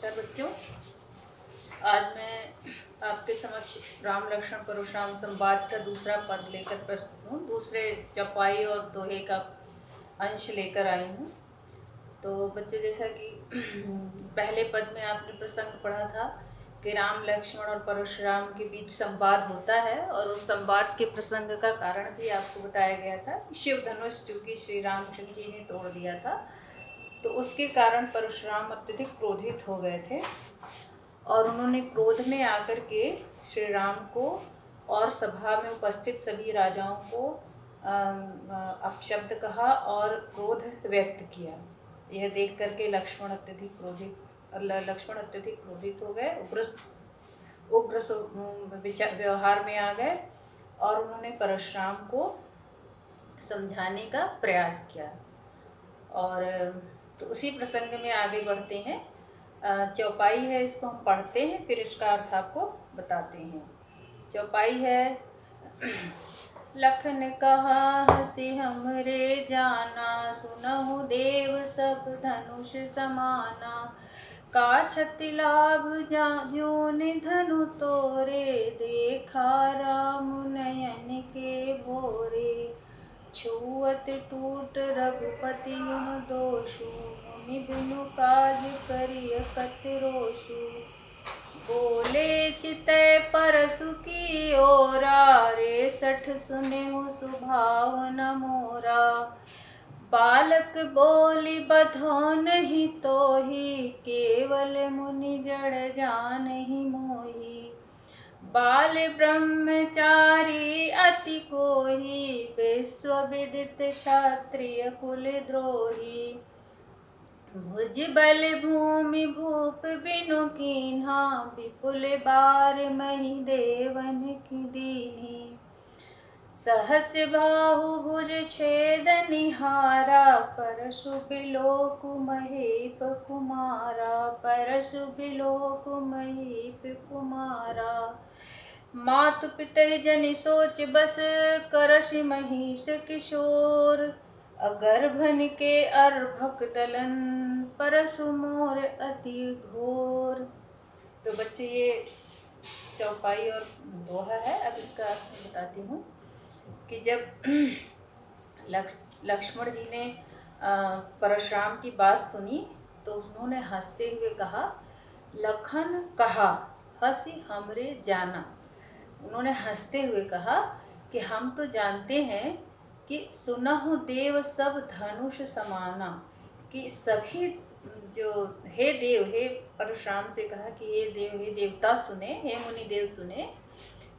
नमस्कार बच्चों। आज मैं आपके समक्ष राम लक्ष्मण परशुराम संवाद का दूसरा पद लेकर प्रस्तुत हूँ। दूसरे चौपाई और दोहे का अंश लेकर आई हूँ। तो बच्चे, जैसा कि पहले पद में आपने प्रसंग पढ़ा था कि राम लक्ष्मण और परशुराम के बीच संवाद होता है, और उस संवाद के प्रसंग का कारण भी आपको बताया गया था। शिव धनुष चूंकि श्री रामचंद्र जी ने तोड़ दिया था, तो उसके कारण परशुराम अत्यधिक क्रोधित हो गए थे, और उन्होंने क्रोध में आकर के श्री राम को और सभा में उपस्थित सभी राजाओं को अपशब्द कहा और क्रोध व्यक्त किया। यह देख करके लक्ष्मण अत्यधिक क्रोधित हो गए, उग्र व्यवहार में आ गए, और उन्होंने परशुराम को समझाने का प्रयास किया। और तो उसी प्रसंग में आगे बढ़ते हैं। चौपाई है, इसको हम पढ़ते हैं, फिर इसका अर्थ आपको बताते हैं। चौपाई है। लखन कहा हसी हमरे जाना, सुनहु देव सब धनुष समाना। का क्षति लाभ ज्यों ने धनु तोरे, देखा राम नयन के भोरे। छुअत टूट रघुपति दोषु, मुनि बिनु काज करिय कति रोषु। बोले चितय परसु की ओरा, रे सठ सुनेहु सुभावन मोरा। बालक बोली बधो नहीं तोहि, केवल मुनि जड़ जानहि मोहि। बाल ब्रह्मचारी अति कोहि, विश्व विदित क्षत्रिय कुल द्रोही। भुज बल भूमि भूप बिनु कीन्हा, विपुल बार मही देवन की दीन्ही। सहस बाहु भुज छेद निहारा, परशु बिलोक महीप कुमारा। परशु बिलोक महीप कुमारा। मातु पिता जनि सोच बस, करश महिष किशोर। अगर्भन के अर्भक दलन, परशु मोर अति घोर। तो बच्चे, ये चौपाई और दोहा है। अब इसका अर्थ बताती हूँ कि जब लक्ष्मण जी ने परशुराम की बात सुनी, तो उन्होंने हंसते हुए कहा, लखन कहा हसी हमरे जाना। उन्होंने हंसते हुए कहा कि हम तो जानते हैं कि सुनहु देव सब धनुष समाना, कि सभी जो हे देव, हे परशुराम से कहा कि हे देव, हे देवता सुने, हे मुनि देव सुने,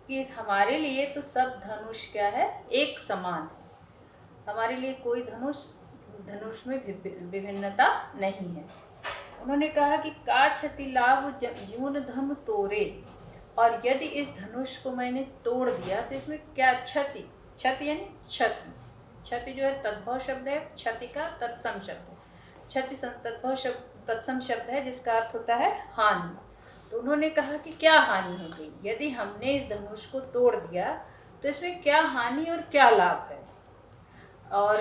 कि हमारे लिए तो सब धनुष क्या है, एक समान है। हमारे लिए कोई धनुष में विभिन्नता नहीं है। उन्होंने कहा कि का क्षति लाभ ज्यों धनु तोरे, और यदि इस धनुष को मैंने तोड़ दिया तो इसमें क्या क्षति। क्षति यानी क्षति। क्षति जो है तद्भव शब्द है, क्षति का तत्सम शब्द है। क्षति तद्भव शब्द तत्सम शब्द है, जिसका अर्थ होता है हानि। तो उन्होंने कहा कि क्या हानि हो गई, यदि हमने इस धनुष को तोड़ दिया तो इसमें क्या हानि और क्या लाभ है। और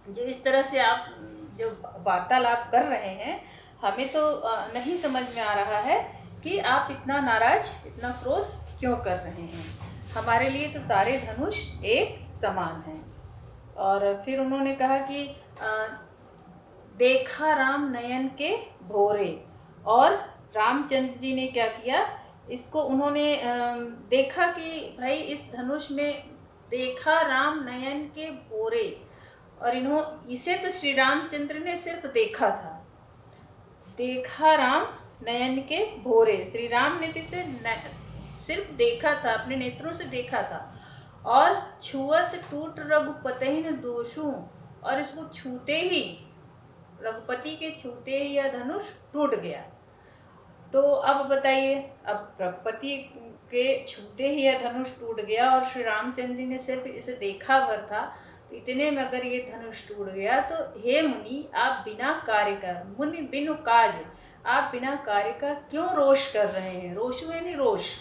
जो इस तरह से आप जो वार्तालाप कर रहे हैं, हमें तो नहीं समझ में आ रहा है कि आप इतना नाराज, इतना क्रोध क्यों कर रहे हैं। हमारे लिए तो सारे धनुष एक समान हैं। और फिर उन्होंने कहा कि देखा राम नयन के भोरे, और रामचंद्र जी ने क्या किया, इसको उन्होंने देखा कि भाई इस धनुष में देखा राम नयन के भोरे, और इसे तो श्री रामचंद्र ने सिर्फ देखा था। देखा राम नयन के भोरे, श्री राम ने इसे सिर्फ देखा था, अपने नेत्रों से देखा था। और छुअत टूट रघुपति दोषु, और इसको छूते ही, रघुपति के छूते ही यह धनुष टूट गया। तो अब बताइए, अब रघुपति के छूते ही यह धनुष टूट गया, और श्री रामचंद्र जी ने सिर्फ इसे देखा भर था, तो इतने में अगर ये धनुष टूट गया तो हे मुनि, आप बिना कार्य का, मुनि बिनु काज, आप बिना कार्य का क्यों रोष कर रहे हैं। रोषु यानी रोष,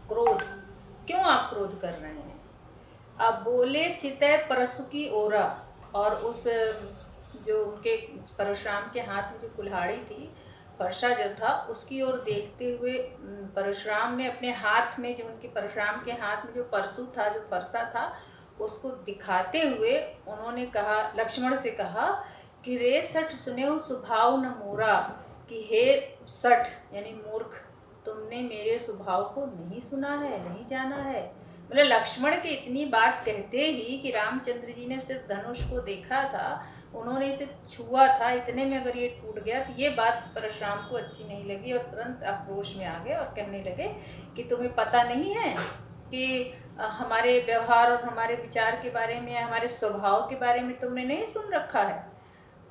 क्रोध, क्यों आप क्रोध कर रहे हैं। अब बोले चितय परसु की ओरा, और उस जो उनके परशुराम के हाथ में जो कुल्हाड़ी थी, फरसा जो था, उसकी ओर देखते हुए परशुराम ने अपने हाथ में जो उनके परशुराम के हाथ में जो परशु था, जो फरसा था, उसको दिखाते हुए उन्होंने कहा, लक्ष्मण से कहा कि रे सठ सुनेऊ स्वभाव न मोरा, कि हे सठ यानी मूर्ख, तुमने मेरे स्वभाव को नहीं सुना है, नहीं जाना है। मतलब लक्ष्मण के इतनी बात कहते ही कि रामचंद्र जी ने सिर्फ धनुष को देखा था, उन्होंने इसे छुआ था, इतने में अगर ये टूट गया, तो ये बात परशुराम को अच्छी नहीं लगी और तुरंत आक्रोश में आ गए और कहने लगे कि तुम्हें पता नहीं है कि हमारे व्यवहार और हमारे विचार के बारे में, हमारे स्वभाव के बारे में तुमने नहीं सुन रखा है।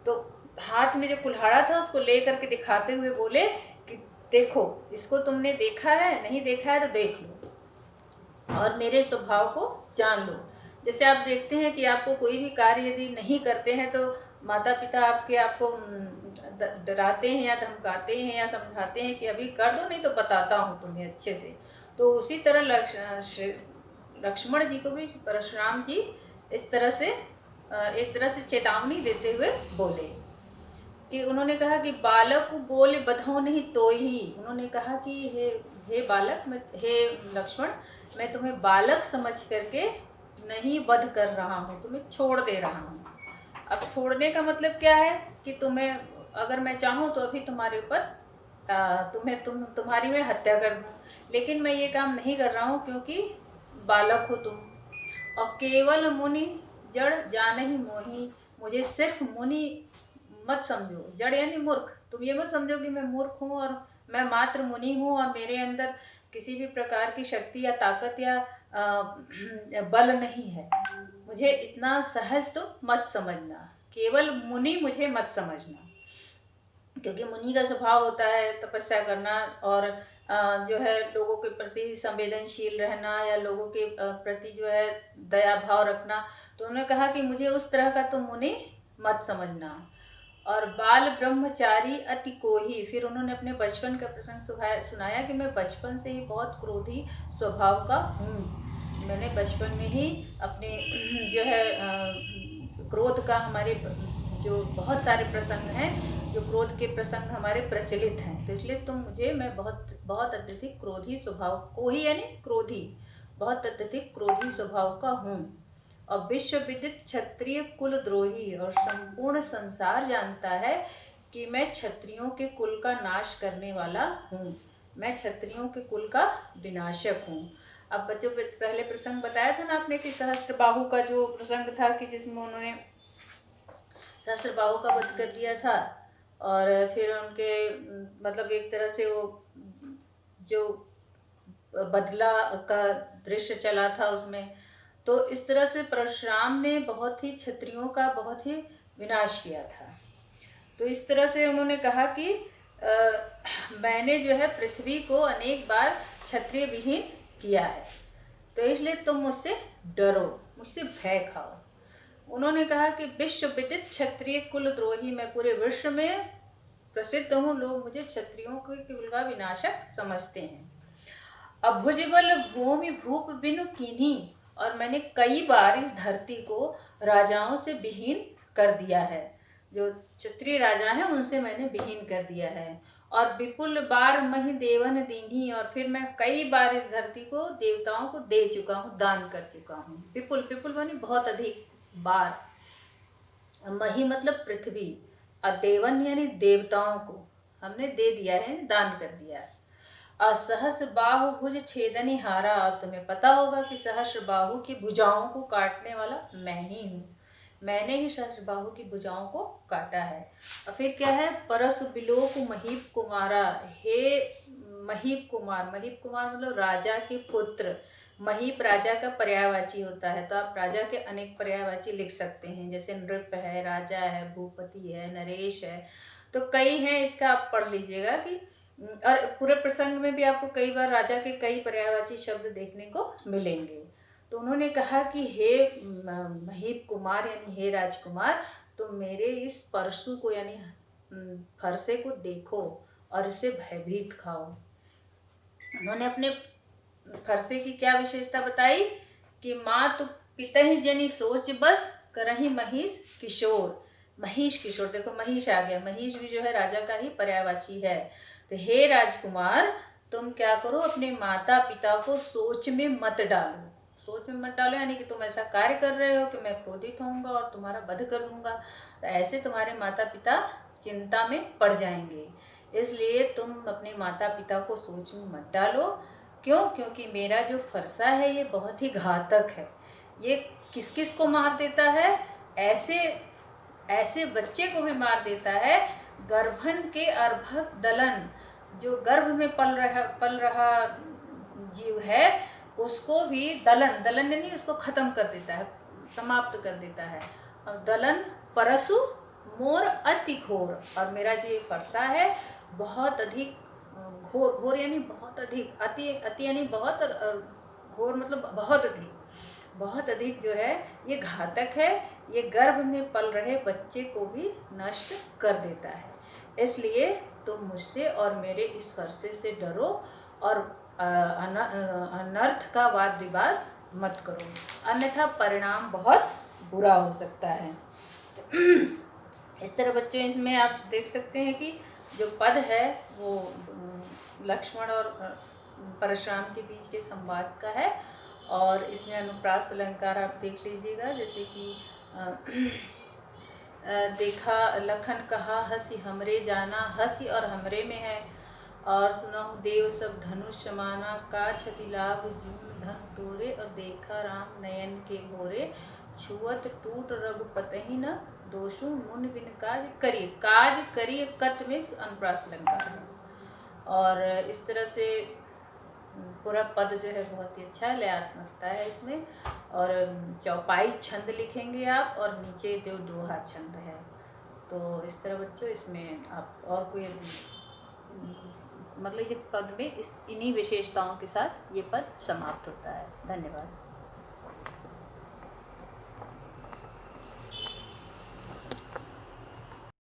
तो हाथ में जो कुल्हाड़ा था उसको ले करके दिखाते हुए बोले कि देखो, इसको तुमने देखा है, नहीं देखा है तो देख लो और मेरे स्वभाव को जान लो। जैसे आप देखते हैं कि आपको कोई भी कार्य यदि नहीं करते हैं तो माता पिता आपको डराते हैं या धमकाते हैं या समझाते हैं कि अभी कर दो, नहीं तो बताता हूँ तुम्हें अच्छे से। तो उसी तरह लक्ष्मण जी को भी परशुराम जी इस तरह से एक तरह से चेतावनी देते हुए बोले कि उन्होंने कहा कि बालक को बोले बधाओ नहीं तो ही, उन्होंने कहा कि हे बालक, हे लक्ष्मण, मैं तुम्हें बालक समझ करके नहीं वध कर रहा हूँ, तुम्हें छोड़ दे रहा हूँ। अब छोड़ने का मतलब क्या है कि तुम्हें, अगर मैं चाहूँ तो अभी तुम्हारे ऊपर तुम्हारी मैं हत्या कर दूँ, लेकिन मैं ये काम नहीं कर रहा हूँ क्योंकि बालक हो तुम। और केवल मुनि जड़ जानहि मोहि, मुझे सिर्फ मुनि मत समझो। जड़ यानी मूर्ख, तुम ये मत समझो कि मैं मूर्ख हूँ और मैं मात्र मुनि हूँ और मेरे अंदर किसी भी प्रकार की शक्ति या ताकत या बल नहीं है। मुझे इतना सहज तो मत समझना, केवल मुनि मुझे मत समझना। क्योंकि मुनि का स्वभाव होता है तपस्या करना और जो है लोगों के प्रति संवेदनशील रहना या लोगों के प्रति जो है दया भाव रखना। तो उन्होंने कहा कि मुझे उस तरह का तो मुनि मत समझना। और बाल ब्रह्मचारी अति कोही, फिर उन्होंने अपने बचपन का प्रसंग सुनाया कि मैं बचपन से ही बहुत क्रोधी स्वभाव का हूँ। मैंने बचपन में ही अपने जो है क्रोध का, हमारे जो बहुत सारे प्रसंग हैं, जो क्रोध के प्रसंग हमारे प्रचलित हैं, तो इसलिए मैं बहुत अत्यधिक क्रोधी स्वभाव को ही यानी क्रोधी, बहुत अत्यधिक क्रोधी स्वभाव का हूँ। और विश्व विदित क्षत्रिय कुल द्रोही, और संपूर्ण संसार जानता है कि मैं क्षत्रियों के कुल का नाश करने वाला हूँ, मैं क्षत्रियों के कुल का विनाशक हूँ। अब बच्चों, पहले प्रसंग बताया था ना आपने कि सहस्त्रबाहु का जो प्रसंग था कि जिसमें उन्होंने सहस्त्रबाहु का वध कर दिया था और फिर उनके मतलब एक तरह से वो जो बदला का दृश्य चला था उसमें। तो इस तरह से परशुराम ने बहुत ही क्षत्रियों का बहुत ही विनाश किया था। तो इस तरह से उन्होंने कहा कि मैंने जो है पृथ्वी को अनेक बार क्षत्रिय विहीन किया है, तो इसलिए तुम मुझसे डरो, मुझसे भय खाओ। उन्होंने कहा कि विश्व विदित क्षत्रिय कुल द्रोही, मैं पूरे विश्व में प्रसिद्ध हूँ, लोग मुझे क्षत्रियों के कुल का विनाशक समझते हैं। अभुजबल भूमि भूप बिनु कीन्ही, और मैंने कई बार इस धरती को राजाओं से विहीन कर दिया है, जो क्षत्रिय राजा हैं उनसे मैंने विहीन कर दिया है। और विपुल बार मही देवन दीन्ही, और फिर मैं कई बार इस धरती को देवताओं को दे चुका हूँ, दान कर चुका हूँ। विपुल, विपुल मानी बहुत अधिक बार, मही मतलब पृथ्वी, और देवन यानी देवताओं को हमने दे दिया है, दान कर दिया है। असहस बाहु भुज छेदनी हारा, और तुम्हें पता होगा कि सहस्र बाहु की भुजाओं को काटने वाला मैं ही हूँ, मैंने ही सहस्र बाहु की भुजाओं को काटा है। और फिर क्या है, परसु बिलोक महीप कुमारा, हे महीप कुमार, महीप कुमार मतलब राजा के पुत्र। महीप राजा का पर्यायवाची होता है, तो आप राजा के अनेक पर्यायवाची लिख सकते हैं, जैसे नृप है, राजा है, भूपति है, नरेश है, तो कई हैं, इसका आप पढ़ लीजिएगा कि, और पूरे प्रसंग में भी आपको कई बार राजा के कई पर्यायवाची शब्द देखने को मिलेंगे। तो उन्होंने कहा कि हे महीप कुमार यानी हे राजकुमार, तुम मेरे इस परशु को यानी फरसे को देखो और इसे भयभीत खाओ। उन्होंने अपने फरसे की क्या विशेषता बताई कि माँ तो पिता ही जनी सोच बस करही महिष किशोर, महिष किशोर, देखो महिष आ गया, महिष भी जो है राजा का ही पर्यायवाची है। तो हे राजकुमार, तुम क्या करो, अपने माता पिता को सोच में मत डालो। सोच में मत डालो यानी कि तुम ऐसा कार्य कर रहे हो कि मैं क्रोधित होऊंगा और तुम्हारा वध कर लूंगा, तो ऐसे तुम्हारे माता पिता चिंता में पड़ जाएंगे। इसलिए तुम अपने माता पिता को सोच में मत डालो। क्यों? क्योंकि मेरा जो फरसा है ये बहुत ही घातक है। ये किस किस को मार देता है? ऐसे ऐसे बच्चे को भी मार देता है, गर्भन के अर्भक दलन, जो गर्भ में पल रहा जीव है उसको भी दलन, दलन यानी उसको खत्म कर देता है, समाप्त कर देता है। अब दलन परसु मोर अति घोर, और मेरा जो ये फरसा है बहुत अधिक घोर, घोर यानी बहुत अधिक, अति अति यानी बहुत, घोर मतलब बहुत अधिक जो है ये घातक है। ये गर्भ में पल रहे बच्चे को भी नष्ट कर देता है। इसलिए तुम मुझसे और मेरे इस फरसे से डरो और अनर्थ का वाद विवाद मत करो, अन्यथा परिणाम बहुत बुरा हो सकता है। इस तरह बच्चों इसमें आप देख सकते हैं कि जो पद है वो लक्ष्मण और परशुराम के बीच के संवाद का है, और इसमें अनुप्रास अलंकार आप देख लीजिएगा, जैसे कि देखा लखन कहा हंसी हमरे जाना, हंसी और हमरे में है। और सुनहु देव सब धनुष समाना, का क्षति लाभ जून धन तोरे, और देखा राम नयन के भोरे, छुअत टूट रघुपतहि न दोषु, मुन बिन काज करिए, काज करिए कत में अनुप्रास अलंकार है। और इस तरह से पूरा पद जो है बहुत ही अच्छा लयात्मकता है इसमें। और चौपाई छंद लिखेंगे आप, और नीचे जो दोहा छंद है। तो इस तरह बच्चों इसमें आप और कोई मतलब ये पद में इन्हीं विशेषताओं के साथ ये पद समाप्त होता है। धन्यवाद।